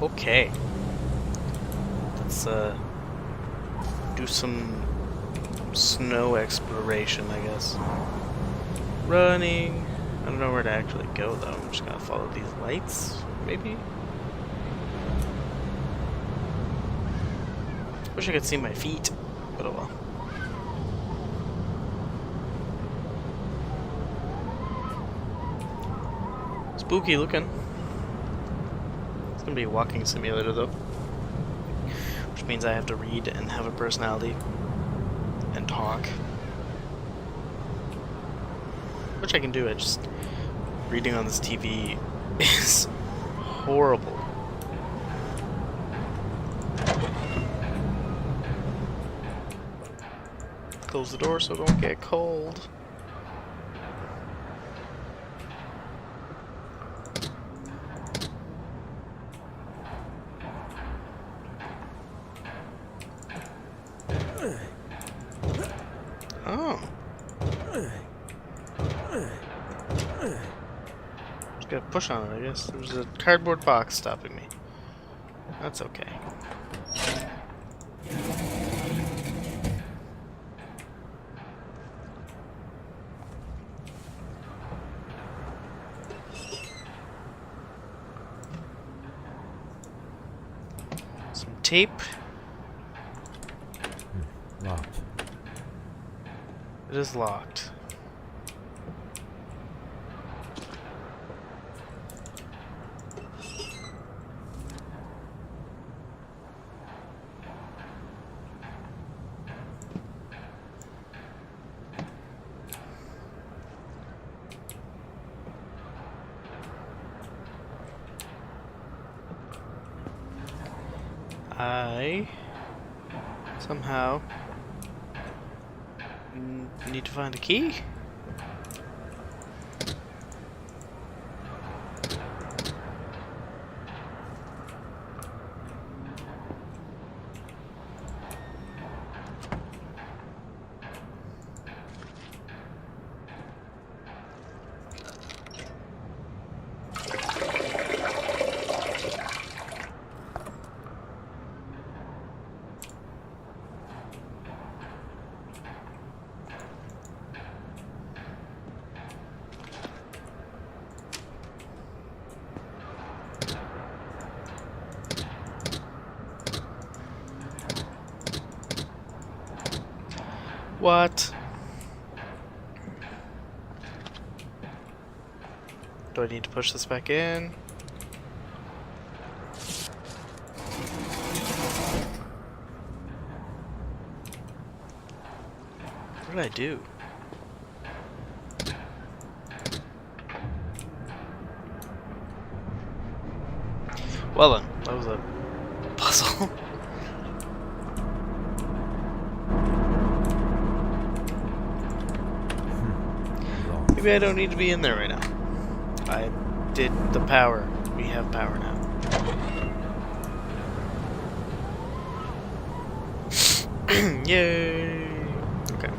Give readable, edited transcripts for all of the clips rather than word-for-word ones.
Okay. Let's do some snow exploration, I guess. Running. I don't know where to actually go though. I'm just gonna follow these lights, maybe? Wish I could see my feet, but oh well. Spooky looking. It's gonna be a walking simulator though. Which means I have to read and have a personality. And talk. Which I can do, just reading on this TV is horrible. Close the door so it don't get cold. Oh. Just gotta push on it, I guess. There's a cardboard box stopping me. That's okay. Some tape. Locked. It is locked. I somehow need to find a key. What? Do I need to push this back in? What did I do? Well then, that was a puzzle. Maybe I don't need to be in there right now. I did the power. We have power now. Yay! Okay.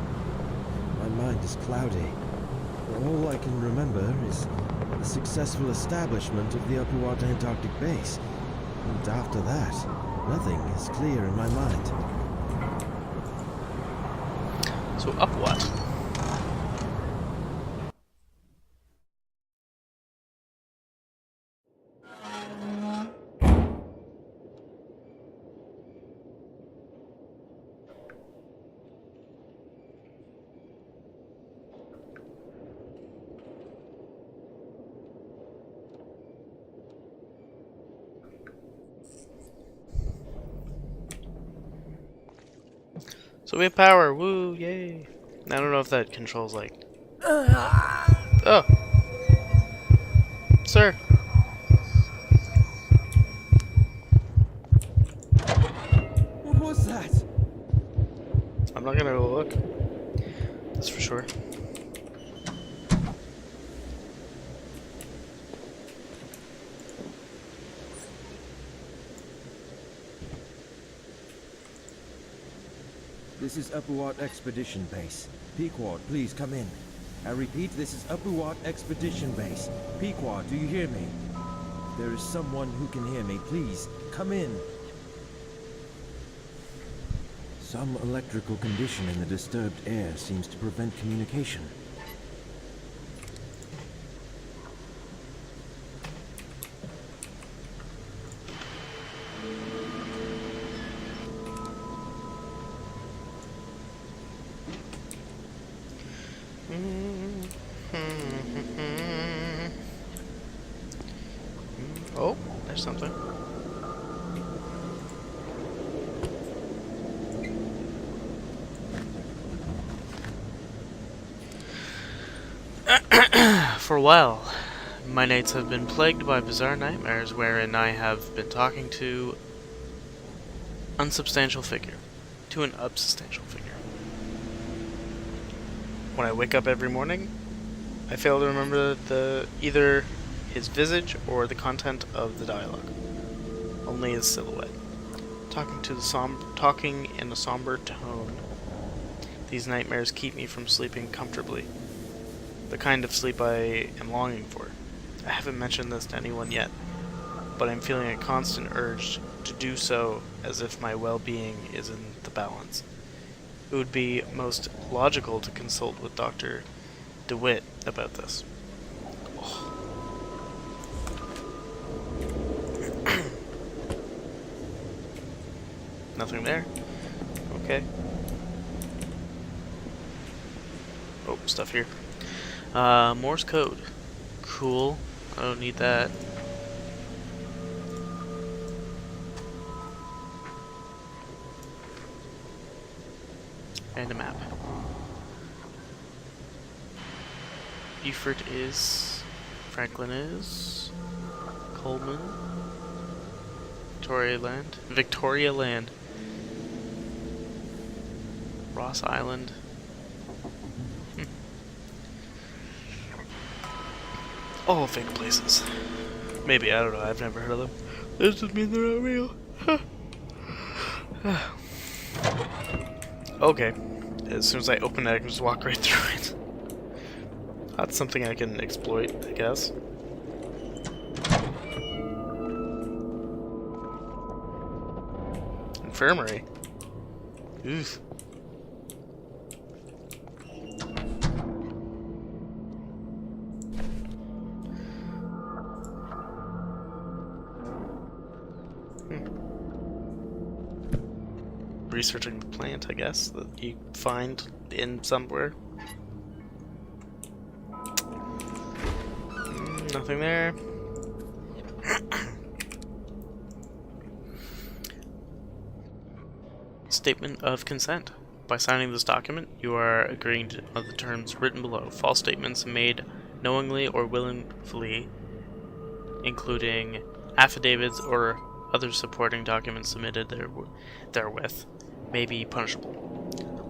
My mind is cloudy. All I can remember is the successful establishment of the Upperwater Antarctic base. And after that, nothing is clear in my mind. So up what? So we have power, woo, yay. I don't know if that controls like... Oh! Sir! What was that? I'm not gonna go look. That's for sure. This is Upperwater Expedition Base. Pequod, please come in. I repeat, this is Upperwater Expedition Base. Pequod, do you hear me? there is someone who can hear me, please, come in. Some electrical condition in the disturbed air seems to prevent communication. Oh, there's something. For a while, my nights have been plagued by bizarre nightmares wherein I have been talking to an unsubstantial figure. When I wake up every morning, I fail to remember either his visage or the content of the dialogue. Only his silhouette. Talking in a somber tone. These nightmares keep me from sleeping comfortably. The kind of sleep I am longing for. I haven't mentioned this to anyone yet, but I'm feeling a constant urge to do so as if my well-being is in the balance. It would be most logical to consult with Dr. DeWitt about this. Oh. Nothing there. Okay. Oh, stuff here. Morse code. Cool. I don't need that. And a map. Beaufort is. Franklin is. Coleman. Victoria Land. Ross Island. All fake places. Maybe, I don't know, I've never heard of them. This doesn't mean they're not real. Okay. As soon as I open it, I can just walk right through it. That's something I can exploit, I guess. Infirmary. Oof. Researching the plant, I guess, that you find in somewhere. Nothing there. Statement of consent. By signing this document, you are agreeing to the terms written below. False statements made knowingly or willfully, including affidavits or other supporting documents submitted therewith, may be punishable.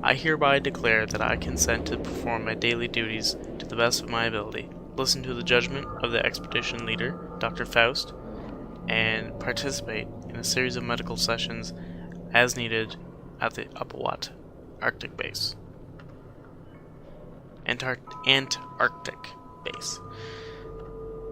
I hereby declare that I consent to perform my daily duties to the best of my ability, listen to the judgment of the expedition leader, Dr. Faust, and participate in a series of medical sessions as needed at the Upwat Arctic Base. Antarctic Base.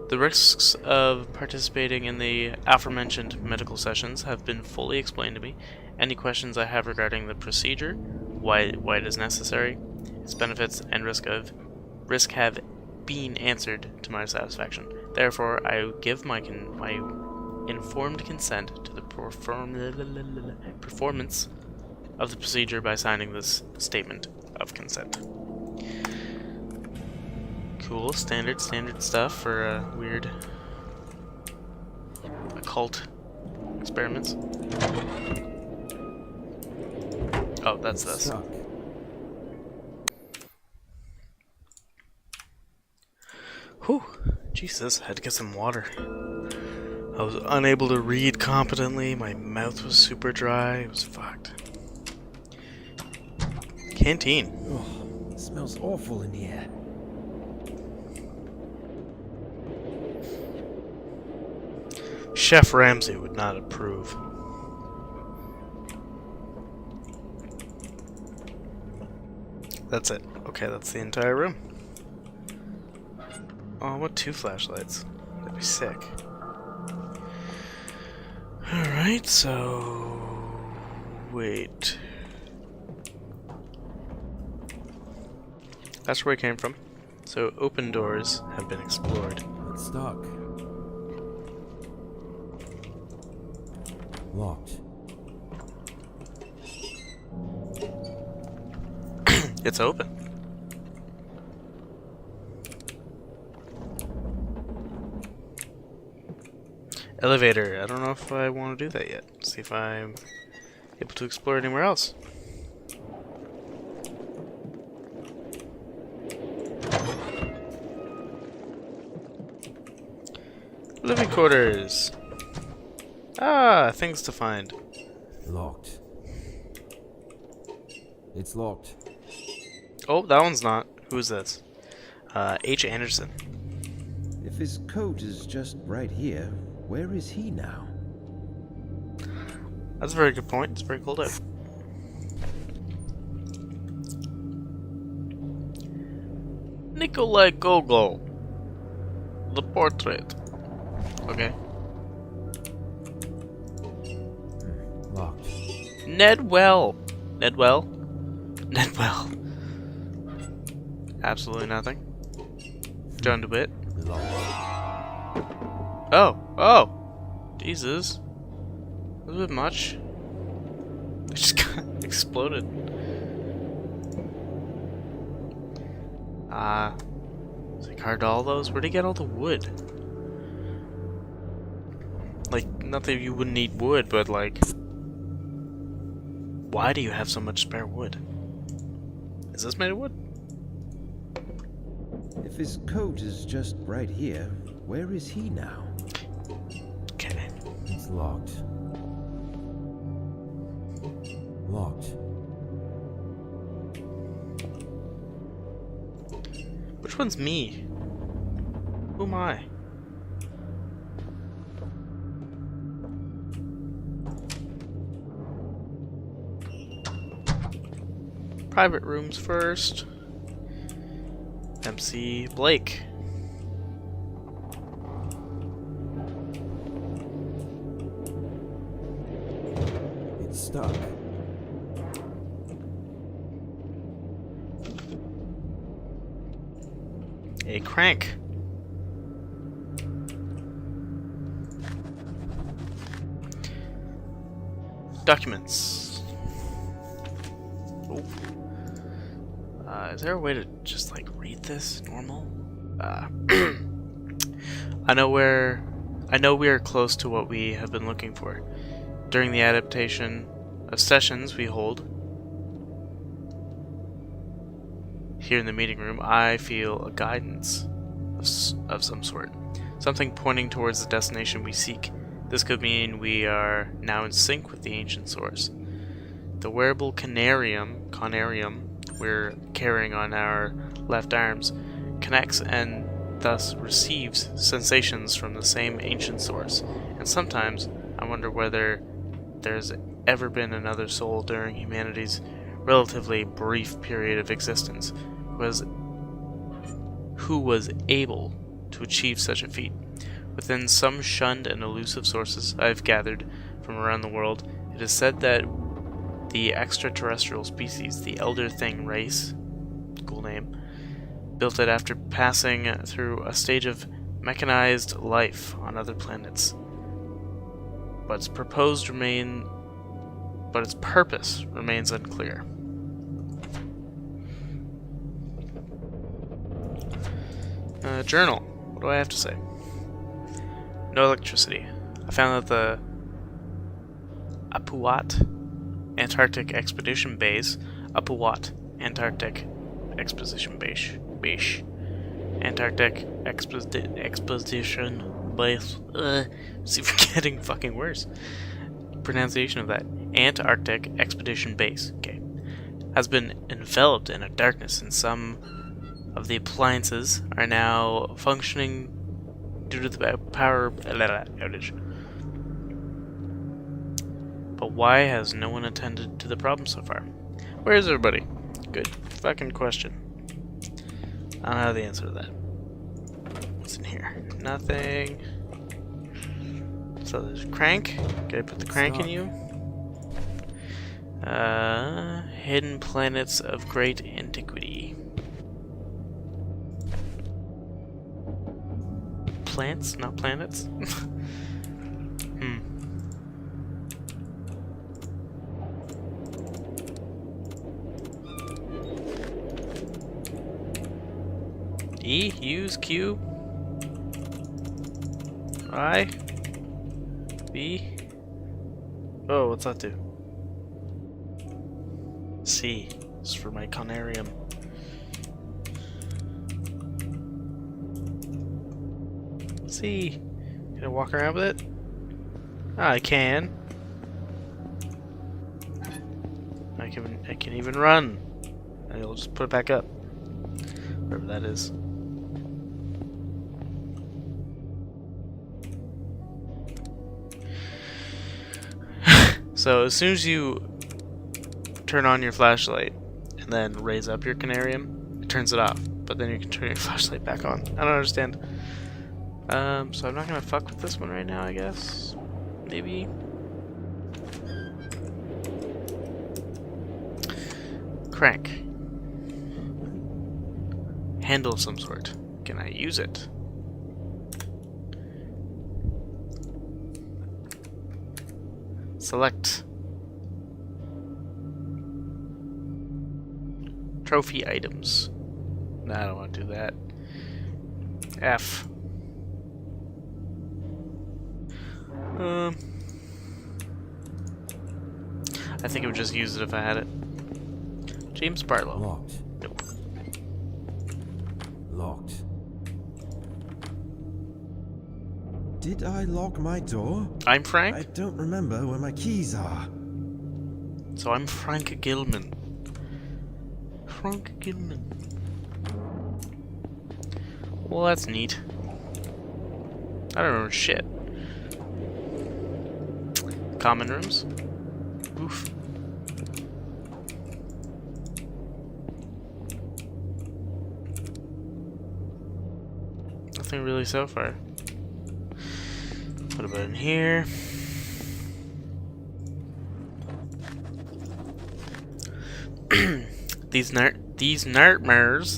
The risks of participating in the aforementioned medical sessions have been fully explained to me. Any questions I have regarding the procedure, why it is necessary, its benefits, and risk have been answered to my satisfaction. Therefore, I give my informed consent to the performance of the procedure by signing this statement of consent. Cool, standard stuff for weird occult experiments. Oh, that's this. Stuck. Whew, Jesus, I had to get some water. I was unable to read competently, my mouth was super dry, it was fucked. Canteen. Oh, it smells awful in here. Chef Ramsay would not approve. That's it. Okay, that's the entire room. Oh, I want 2 flashlights. That'd be sick. Alright, so... Wait. That's where we came from. So open doors have been explored. It's stuck. Locked. It's open. Elevator. I don't know if I want to do that yet. See if I'm able to explore anywhere else. Living quarters. Ah, things to find. Locked. It's locked. Oh, that one's not. Who's this? H. Anderson. If his coat is just right here, where is he now? That's a very good point. It's very cold out. Nikolai Gogol. The portrait. Okay. Locked. Ned Well. Ned Well? Ned Well. Absolutely nothing. John DeWitt. Locked. Oh. Oh. Jesus. A little bit much. It just got exploded. So he carved all those? Where'd he get all the wood? Like, not that you wouldn't need wood, but like... Why do you have so much spare wood? Is this made of wood? If his coat is just right here, where is he now? Okay. It's locked. Locked. Which one's me? Who am I? Private rooms first. MC Blake. It's stuck. A crank. Documents. Oh. Is there a way to just like read this normal? I know we are close to what we have been looking for. During the adaptation of sessions we hold here in the meeting room, I feel a guidance of some sort. Something pointing towards the destination we seek. This could mean we are now in sync with the ancient source. The wearable Conarium we're carrying on our left arms connects and thus receives sensations from the same ancient source. And sometimes I wonder whether there's ever been another soul during humanity's relatively brief period of existence who was able to achieve such a feat. Within some shunned and elusive sources I've gathered from around the world, it is said that the extraterrestrial species, the Elder Thing race, cool name, built it after passing through a stage of mechanized life on other planets. But its purpose remains unclear. Journal. What do I have to say? No electricity. I found that the Apuat Antarctic Expedition Base, Apuat Antarctic Exposition Base, Antarctic Exposition Base. See if we're getting fucking worse. Pronunciation of that. Antarctic Expedition Base. Okay. Has been enveloped in a darkness, and some of the appliances are now functioning due to the power outage. But why has no one attended to the problem so far? Where is everybody? Good fucking question. I don't have the answer to that. What's in here? Nothing. So there's crank. Gotta put the crank in you. Hidden planets of great antiquity. Plants, not planets. E, use Q. I. B. Oh, what's that do? C. This is for my Conarium. C. Can I walk around with it? I can. I can even run. And it'll just put it back up. Whatever that is. So as soon as you turn on your flashlight and then raise up your Conarium, it turns it off. But then you can turn your flashlight back on. I don't understand. So I'm not gonna fuck with this one right now, I guess. Maybe. Crank. Handle of some sort. Can I use it? Select. Trophy items. No, I don't want to do that. F. I think I would just use it if I had it. James Barlow. Locked. Nope. Locked. Did I lock my door? I'm Frank. I don't remember where my keys are. So I'm Frank Gilman. Frank Gilman. Well, that's neat. I don't remember shit. Common rooms. Oof. Nothing really so far. What about in here? These nightmares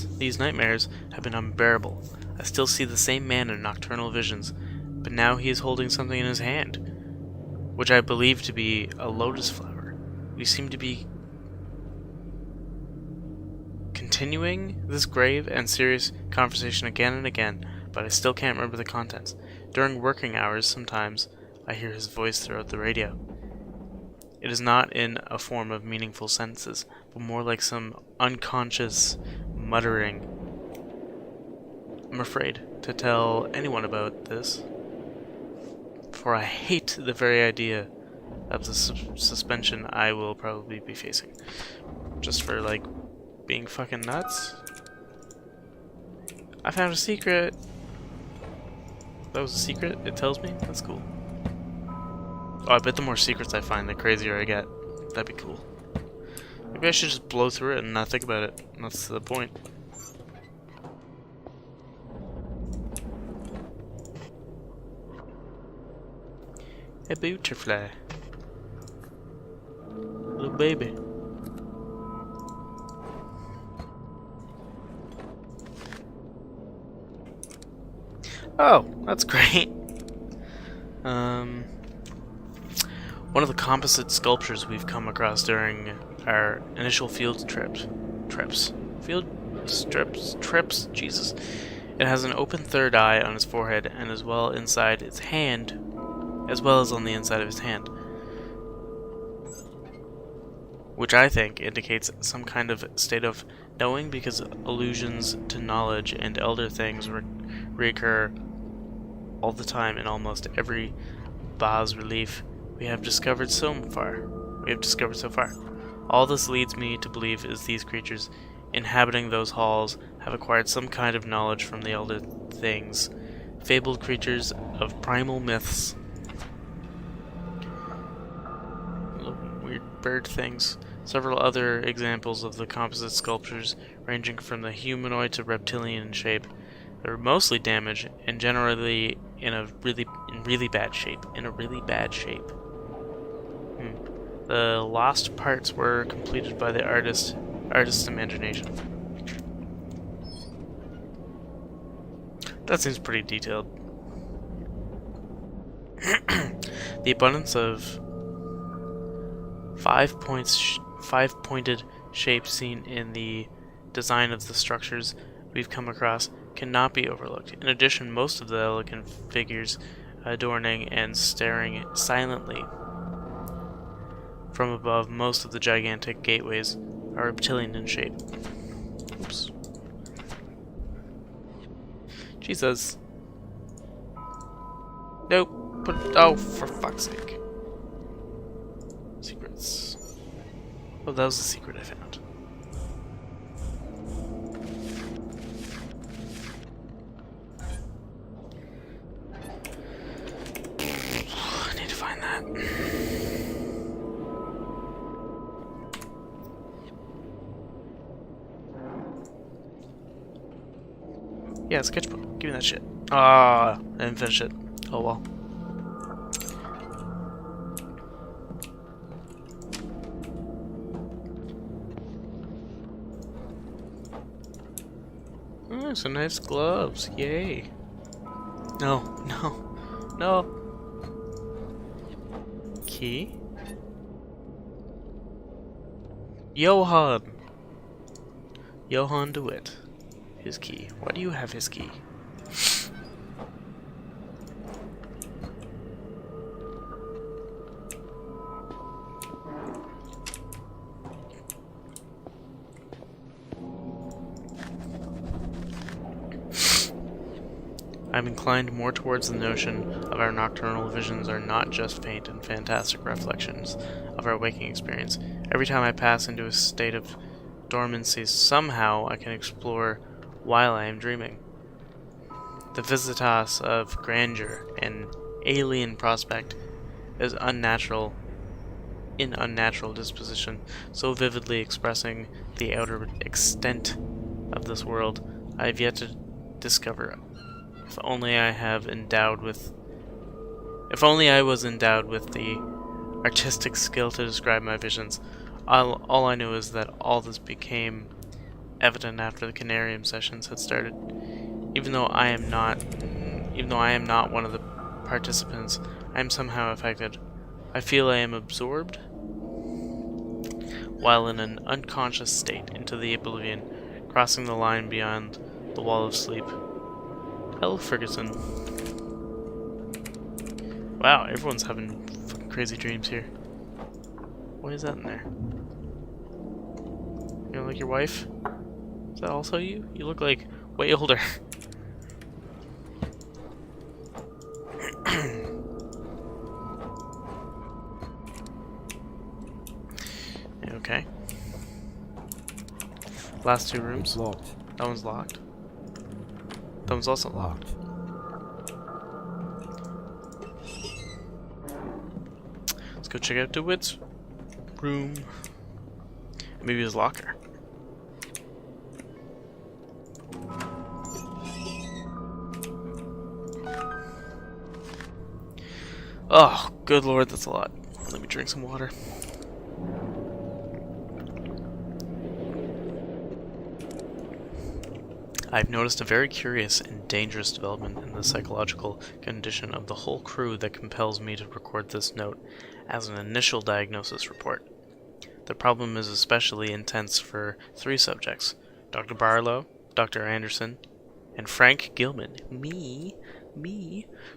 have been unbearable. I still see the same man in nocturnal visions, but now he is holding something in his hand, which I believe to be a lotus flower. We seem to be continuing this grave and serious conversation again and again, but I still can't remember the contents. During working hours, sometimes I hear his voice throughout the radio. It is not in a form of meaningful sentences, but more like some unconscious muttering. I'm afraid to tell anyone about this, for I hate the very idea of the suspension I will probably be facing. Just for, like, being fucking nuts. I found a secret! That was a secret? It tells me? That's cool. Oh, I bet the more secrets I find, the crazier I get. That'd be cool. Maybe I should just blow through it and not think about it. That's the point. A butterfly. Little baby. Oh, that's great. One of the composite sculptures we've come across during our initial field trips. Jesus. It has an open third eye on its forehead and as well inside its hand, as well as on the inside of his hand, which I think indicates some kind of state of knowing, because allusions to knowledge and elder things reoccur all the time in almost every bas-relief we have discovered so far. All this leads me to believe is these creatures inhabiting those halls have acquired some kind of knowledge from the elder things, fabled creatures of primal myths. Little weird bird things. Several other examples of the composite sculptures, ranging from the humanoid to reptilian in shape. They were mostly damaged and generally in a really in really bad shape. In a really bad shape. The lost parts were completed by the artist's imagination. That seems pretty detailed. The abundance of five-pointed shapes seen in the design of the structures we've come across cannot be overlooked. In addition, most of the elegant figures adorning and staring silently from above most of the gigantic gateways are reptilian in shape. Oops. Jesus. Nope. Oh, for fuck's sake. Secrets. Oh, that was the secret I found. I need to find that. Yeah, sketchbook. Give me that shit. Ah, I didn't finish it. Oh well. Oh, some nice gloves. Yay. No, no, no. Key? Johan. Johan DeWitt. His key. Why do you have his key? I'm inclined more towards the notion of our nocturnal visions are not just faint and fantastic reflections of our waking experience. Every time I pass into a state of dormancy, somehow I can explore while I am dreaming. The visitas of grandeur and alien prospect is unnatural disposition, so vividly expressing the outer extent of this world I have yet to discover. If only I was endowed with the artistic skill to describe my visions. All I know is that all this became evident after the Conarium sessions had started. Even though I am not one of the participants, I am somehow affected. I feel I am absorbed while in an unconscious state into the oblivion, crossing the line beyond the wall of sleep. Hello, Ferguson. Wow, everyone's having fucking crazy dreams here. Why is that in there? You don't like your wife? Is that also you? You look like way older. Okay. Last two rooms. It's locked. That one's locked. That one's also locked. Let's go check out DeWitt's room. Maybe his locker. Oh, good lord, that's a lot. Let me drink some water. I've noticed a very curious and dangerous development in the psychological condition of the whole crew that compels me to record this note as an initial diagnosis report. The problem is especially intense for three subjects: Dr. Barlow, Dr. Anderson, and Frank Gilman, me,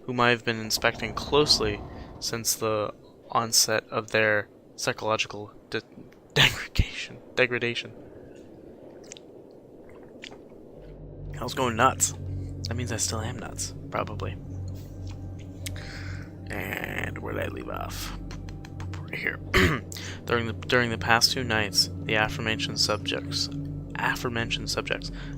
whom I have been inspecting closely since the onset of their psychological degradation. I was going nuts. That means I still am nuts, probably. And where did I leave off? Right here. During the past 2 nights, the aforementioned subjects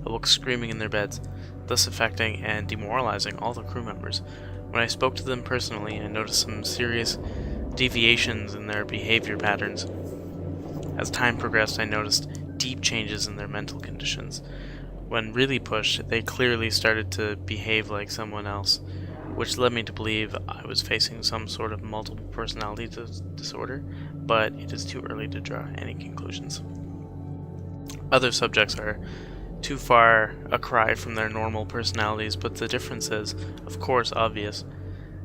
awoke screaming in their beds, thus affecting and demoralizing all the crew members. When I spoke to them personally, I noticed some serious deviations in their behavior patterns. As time progressed, I noticed deep changes in their mental conditions. When really pushed, they clearly started to behave like someone else. which led me to believe I was facing some sort of multiple personality disorder, but it is too early to draw any conclusions. Other subjects are too far a cry from their normal personalities, but the difference is, of course, obvious.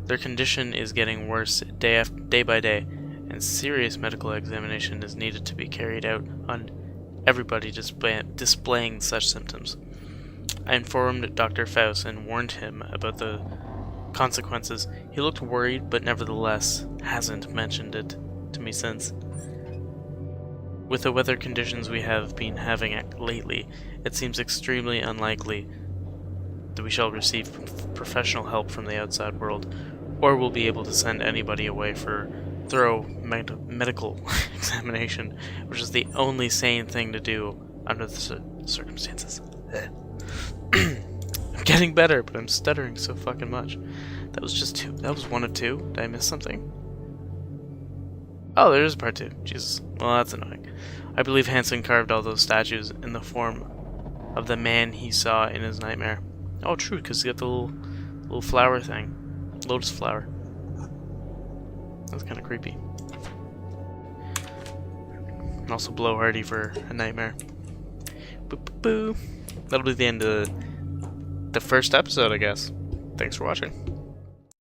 Their condition is getting worse day by day, and serious medical examination is needed to be carried out on everybody displaying such symptoms. I informed Dr. Faust and warned him about the consequences. He looked worried, but nevertheless hasn't mentioned it to me since. With the weather conditions we have been having lately, it seems extremely unlikely that we shall receive professional help from the outside world, or will be able to send anybody away for thorough medical examination, which is the only sane thing to do under the circumstances. I'm getting better, but I'm stuttering so fucking much. That was just two. That was one of two. Did I miss something? Oh, there is part two. Jesus. Well, that's annoying. I believe Hansen carved all those statues in the form of the man he saw in his nightmare. Oh, true, because he got the little flower thing. Lotus flower. That's kind of creepy. And also blowhardy for a nightmare. Boo, boo, boo. That'll be the end of the first episode, I guess. Thanks for watching.